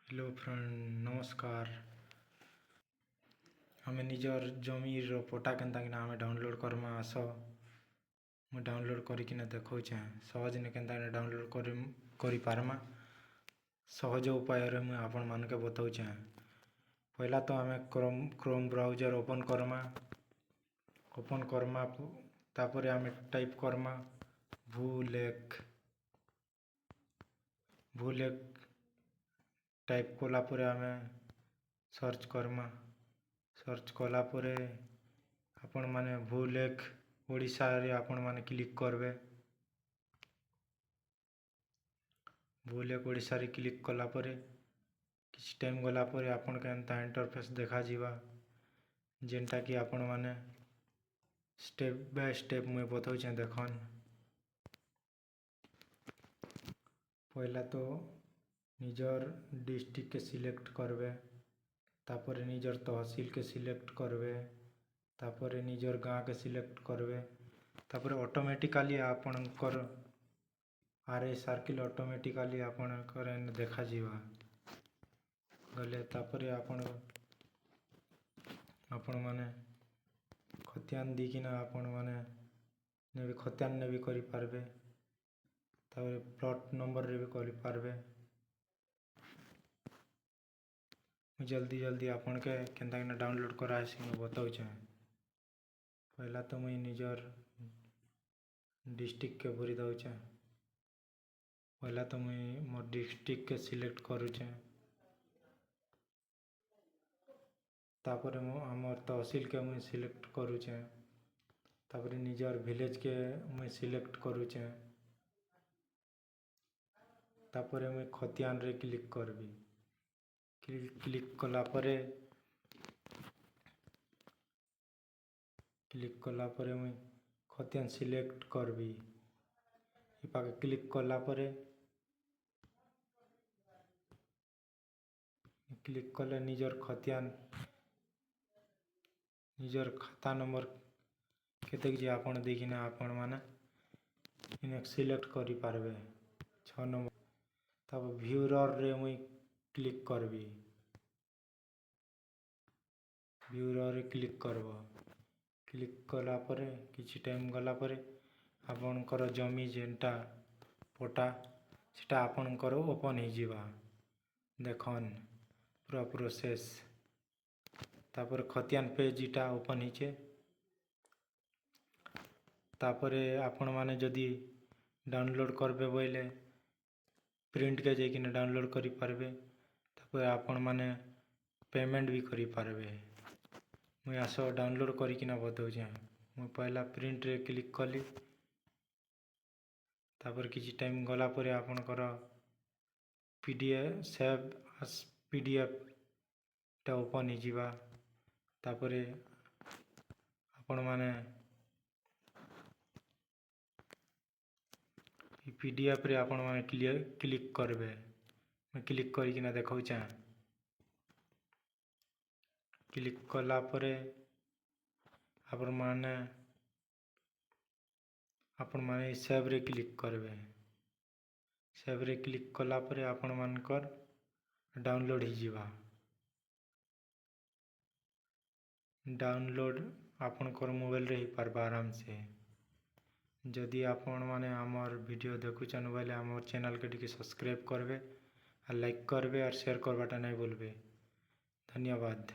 Hello friend नमस्कार। हमें निजर जमीर पटा केन्ता किना हमें डाउनलोड करमा आस मुझे डाउनलोड करकिना देखौचे सहज ने केन्ता किना डाउनलोड करि पारमा सहज उपाय रे मुझे आपण मानके बताऊचे। पहला तो हमें क्रोम ब्राउजर ओपन करमा तापर हमें टाइप करमा भूलेख टाइप कला परे हमें सर्च करमा सर्च कला परे आपण माने भूलेख ओडिशा रे आपण माने क्लिक करबे। भूलेख ओडिशा रे क्लिक कला परे किछ टाइम गला परे आपण केनता इंटरफेस देखा जीवा जेनटा कि आपण माने स्टेप बाय स्टेप मुझे बताऊचे देखन। पहला तो निजर डिस्ट्रिक्ट के सिलेक्ट करबे तापर निजर तहसील के सिलेक्ट करबे तापर निजर गाँ के सिलेक्ट करबे तापर ऑटोमेटिकली आपणकर आरए सर्किल ऑटोमेटिकली आपणकर देखा जीवा गले तापर आपण माने खतियान दीकिना आपण माने ने भी खतियान ने भी करि पारबे तापर प्लॉट नंबर रे भी करि पारबे। जल्दी आपण के केन्ता किना डाउनलोड करा मैं बताऊचे। पहला तो मुझे निजर डिस्ट्रिक्ट के भरी दउचे। पहला तो मुझे मोर डिस्ट्रिक्ट के सिलेक्ट करूचे तापर आमर तहसील के मुझे सिलेक्ट करूचे तापर निजर विलेज के मुझे सिलेक्ट करूचे तापर मुझे खतियान रे क्लिक करबी। क्लिक कला परे मुझे खतियान सिलेक्ट करबी। इपाके क्लिक कला परे क्लिक कले निजर खतियान निजर खाता नंबर केते जे आपण देखिना आपण माने इने सिलेक्ट करि पारबे 6 नंबर तब व्यूअर रे मुई क्लिक करबी। व्यूअर रे क्लिक करबो क्लिक कला परे किछि टाइम गला परे आपणकर जमी जेनटा पटा सेटा आपणकर ओपन हो जीवा देखन पूरा प्रोसेस तापर खतियान पेज इटा ओपन हिचे तापरे आपण माने जदि डाउनलोड करबे बोइले प्रिंट के जेकिना डाउनलोड करि पारबे तापर आपण माने पेमेंट भी करि पारबे। मुझे आस डाउनलोड करिकिना बताऊचे। मुझे पहला प्रिंट रे क्लिक कली तापर किछि टाइम गला परे आपणकर पीडीएफ सेव एज पीडीएफ टा ओपन हो जीवा तापरे आपण माने पीडीएफ रे आपण माने क्लिक करबे। मैं क्लिक करिकिना देखौचे। क्लिक कला परे आपण माने सेव रे क्लिक करबे। सेव रे क्लिक कला परे आपण मानकर डाउनलोड हो जीवा। डाउनलोड आपणकर मोबाइल रे ही पारबा आराम से। जदि आपण माने आमर वीडियो देखुचन बोले आमर चैनल के टिके सब्सक्राइब करबे और लाइक करबे और शेयर करबाटा नहीं भूलबे। धन्यवाद।